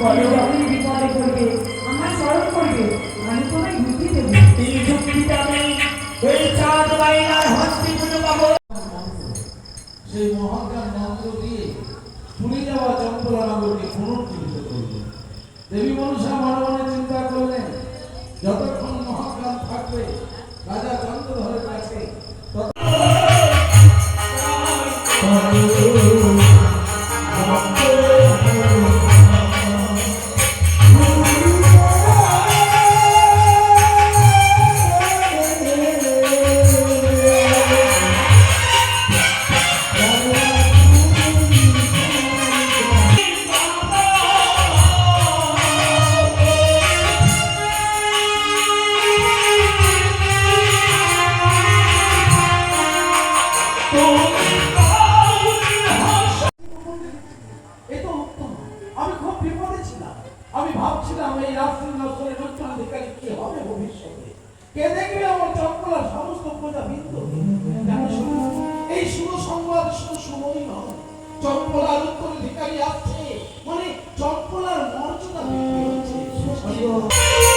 বলে যখন বিপদে পড়বে আমার স্মরণ করবে, আমি তোমায় মুক্তি দেবো। এই যুক্তিতে আমি এই চাঁদ বাইনার হস্তি পুজো পাবো। সেই মহাজ্ঞান মন্ত্র দিয়ে পুড়ে যাওয়া চম্পলা নগরকে পুনর্জীবিত করলেন। দেবী মনসা মনে মনে চিন্তা করলেন, যতক্ষণ মহাজ্ঞান থাকবে রাজা চন্দ্রধরের কাছে আমি ভাবছিলাম এই রাজসিংহাসনের উত্তরাধিকারী কি হবে ভবিষ্যতে, কে দেখবে আমার চম্পলার সমস্ত প্রজাবৃন্দ। এই শুভ সংবাদ শুধু শুভই নয়, চম্পলার উত্তরাধিকারী আসছে, মানে চম্পলার মর্যাদা বৃদ্ধি হচ্ছে।